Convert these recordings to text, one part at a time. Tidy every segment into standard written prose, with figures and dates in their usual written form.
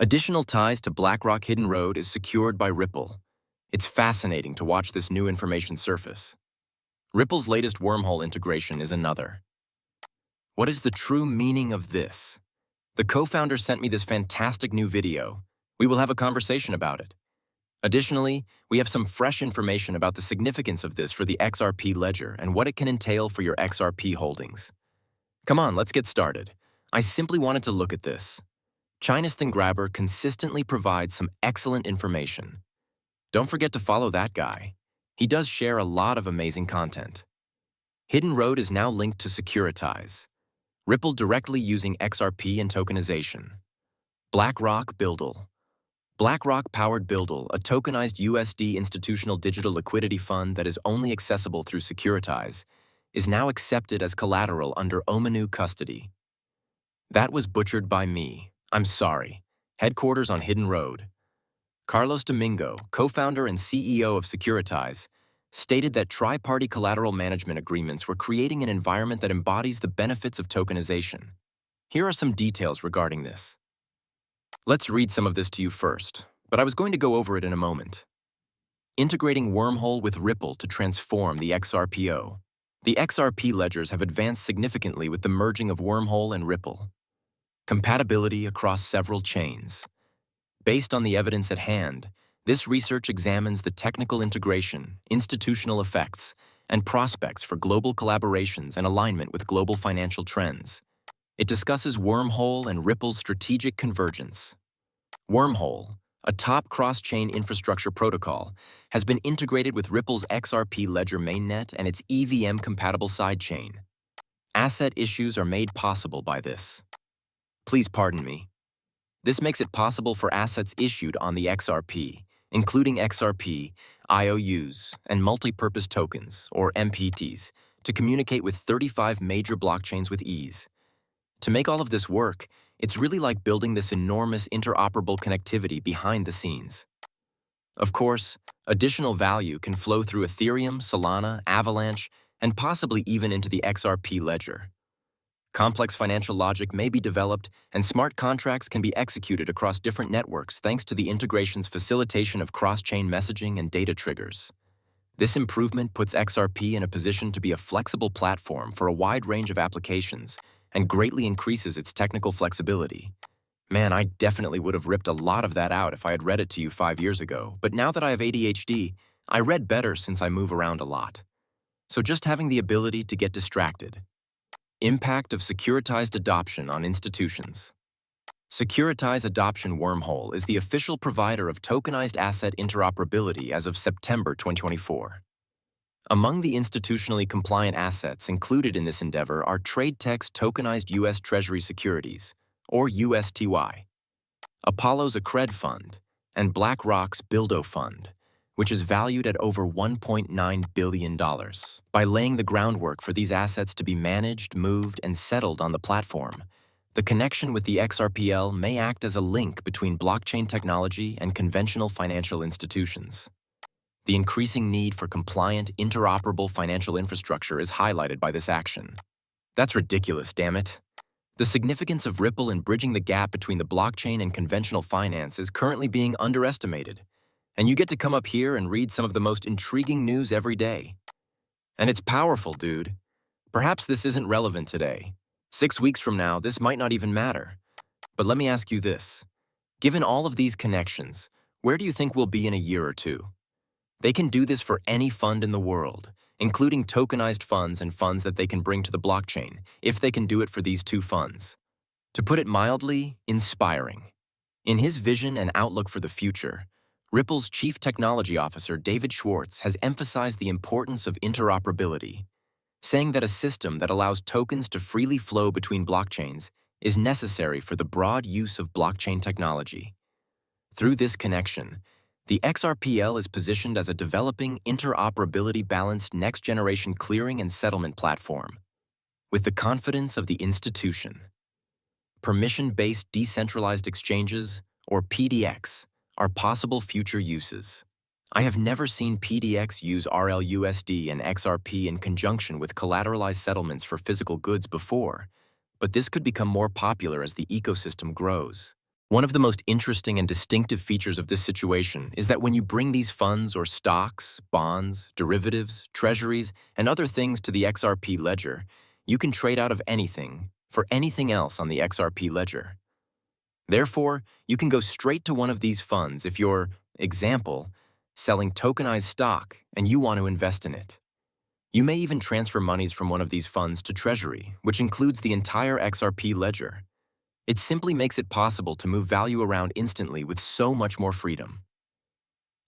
Additional ties to BlackRock Hidden Road is secured by Ripple. It's fascinating to watch this new information surface. Ripple's latest wormhole integration is another. What is the true meaning of this? The co-founder sent me this fantastic new video. We will have a conversation about it. Additionally, we have some fresh information about the significance of this for the XRP ledger and what it can entail for your XRP holdings. Come on, let's get started. I simply wanted to look at this. China's Thing Grabber consistently provides some excellent information. Don't forget to follow that guy. He does share a lot of amazing content. Hidden Road is now linked to Securitize. Ripple directly using XRP and tokenization. BlackRock Buildle. BlackRock-powered Buildle, a tokenized USD institutional digital liquidity fund that is only accessible through Securitize, is now accepted as collateral under Ominu custody. That was butchered by me. I'm sorry. Headquarters on Hidden Road. Carlos Domingo, co-founder and CEO of Securitize, stated that tri-party collateral management agreements were creating an environment that embodies the benefits of tokenization. Here are some details regarding this. Let's read some of this to you first, but I was going to go over it in a moment. Integrating Wormhole with Ripple to transform the XRPO. The XRP ledgers have advanced significantly with the merging of Wormhole and Ripple. Compatibility across several chains. Based on the evidence at hand, this research examines the technical integration, institutional effects, and prospects for global collaborations and alignment with global financial trends. It discusses Wormhole and Ripple's strategic convergence. Wormhole, a top cross-chain infrastructure protocol, has been integrated with Ripple's XRP ledger mainnet and its EVM-compatible sidechain. Asset issues are made possible by this. Please pardon me. This makes it possible for assets issued on the XRP, including XRP, IOUs, and multi-purpose tokens, or MPTs, to communicate with 35 major blockchains with ease. To make all of this work, it's really like building this enormous interoperable connectivity behind the scenes. Of course, additional value can flow through Ethereum, Solana, Avalanche, and possibly even into the XRP ledger. Complex financial logic may be developed, and smart contracts can be executed across different networks thanks to the integration's facilitation of cross-chain messaging and data triggers. This improvement puts XRP in a position to be a flexible platform for a wide range of applications and greatly increases its technical flexibility. Man, I definitely would have ripped a lot of that out if I had read it to you 5 years ago, but now that I have ADHD, I read better since I move around a lot. So just having the ability to get distracted. Impact of securitized adoption on institutions. Securitize Adoption Wormhole is the official provider of tokenized asset interoperability as of September 2024. Among the institutionally compliant assets included in this endeavor are TradeTech's tokenized U.S. Treasury securities, or USTY, Apollo's Accred Fund, and BlackRock's Buildo Fund, which is valued at over $1.9 billion. By laying the groundwork for these assets to be managed, moved, and settled on the platform, the connection with the XRPL may act as a link between blockchain technology and conventional financial institutions. The increasing need for compliant, interoperable financial infrastructure is highlighted by this action. That's ridiculous, damn it. The significance of Ripple in bridging the gap between the blockchain and conventional finance is currently being underestimated. And you get to come up here and read some of the most intriguing news every day. And it's powerful, dude. Perhaps this isn't relevant today. 6 weeks from now, this might not even matter. But let me ask you this. Given all of these connections, where do you think we'll be in a year or two? They can do this for any fund in the world, including tokenized funds and funds that they can bring to the blockchain, if they can do it for these two funds. To put it mildly, inspiring. In his vision and outlook for the future, Ripple's Chief Technology Officer, David Schwartz, has emphasized the importance of interoperability, saying that a system that allows tokens to freely flow between blockchains is necessary for the broad use of blockchain technology. Through this connection, the XRPL is positioned as a developing, interoperability-balanced next-generation clearing and settlement platform, with the confidence of the institution. Permission-based decentralized exchanges, or PDX, are possible future uses. I have never seen PDX use RLUSD and XRP in conjunction with collateralized settlements for physical goods before, but this could become more popular as the ecosystem grows. One of the most interesting and distinctive features of this situation is that when you bring these funds or stocks, bonds, derivatives, treasuries, and other things to the XRP ledger, you can trade out of anything for anything else on the XRP ledger. Therefore, you can go straight to one of these funds if you're, example, selling tokenized stock and you want to invest in it. You may even transfer monies from one of these funds to Treasury, which includes the entire XRP ledger. It simply makes it possible to move value around instantly with so much more freedom.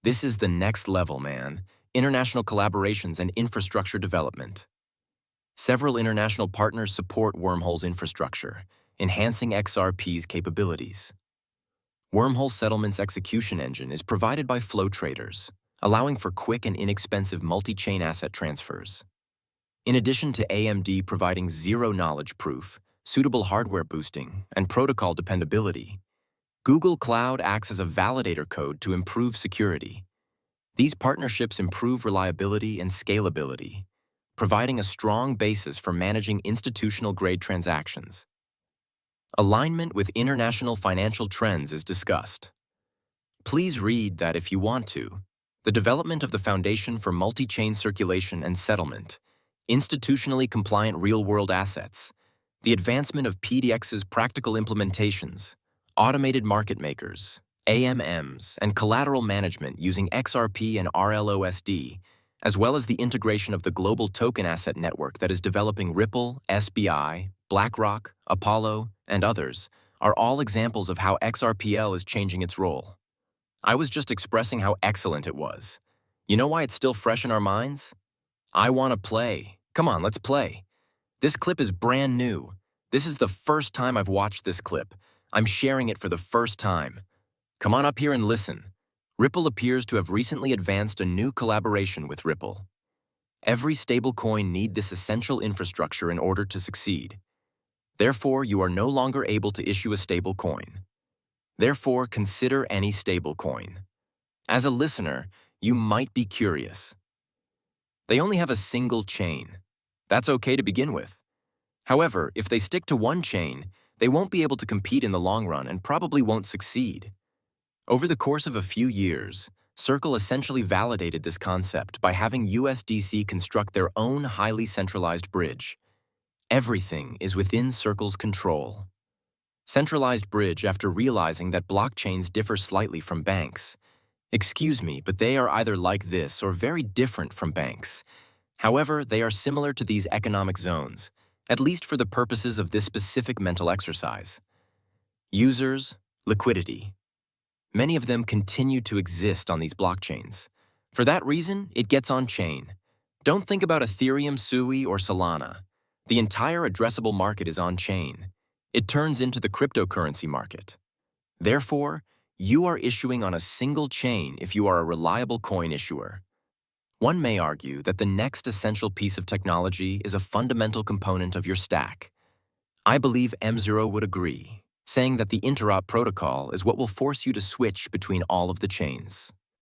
This is the next level, man. International collaborations and infrastructure development. Several international partners support Wormhole's infrastructure, enhancing XRP's capabilities. Wormhole Settlement's execution engine is provided by flow traders, allowing for quick and inexpensive multi-chain asset transfers. In addition to AMD providing zero-knowledge proof, suitable hardware boosting, and protocol dependability, Google Cloud acts as a validator code to improve security. These partnerships improve reliability and scalability, providing a strong basis for managing institutional-grade transactions. Alignment with international financial trends is discussed. Please read that if you want to. The development of the Foundation for Multi-Chain Circulation and Settlement, institutionally compliant real-world assets, the advancement of PDX's practical implementations, automated market makers, AMMs, and collateral management using XRP and RLOSD, as well as the integration of the global token asset network that is developing Ripple, SBI, BlackRock, Apollo, and others, are all examples of how XRPL is changing its role. I was just expressing how excellent it was. You know why it's still fresh in our minds? I want to play. Come on, let's play. This clip is brand new. This is the first time I've watched this clip. I'm sharing it for the first time. Come on up here and listen. Ripple appears to have recently advanced a new collaboration with Ripple. Every stablecoin needs this essential infrastructure in order to succeed. Therefore, you are no longer able to issue a stablecoin. Therefore, consider any stablecoin. As a listener, you might be curious. They only have a single chain. That's okay to begin with. However, if they stick to one chain, they won't be able to compete in the long run and probably won't succeed. Over the course of a few years, Circle essentially validated this concept by having USDC construct their own highly centralized bridge. Everything is within Circle's control. Centralized bridge after realizing that blockchains differ slightly from banks. Excuse me, but they are either like this or very different from banks. However, they are similar to these economic zones, at least for the purposes of this specific mental exercise. Users, liquidity. Many of them continue to exist on these blockchains. For that reason, it gets on-chain. Don't think about Ethereum, Sui, or Solana. The entire addressable market is on-chain. It turns into the cryptocurrency market. Therefore, you are issuing on a single chain if you are a reliable coin issuer. One may argue that the next essential piece of technology is a fundamental component of your stack. I believe M0 would agree, saying that the interop protocol is what will force you to switch between all of the chains.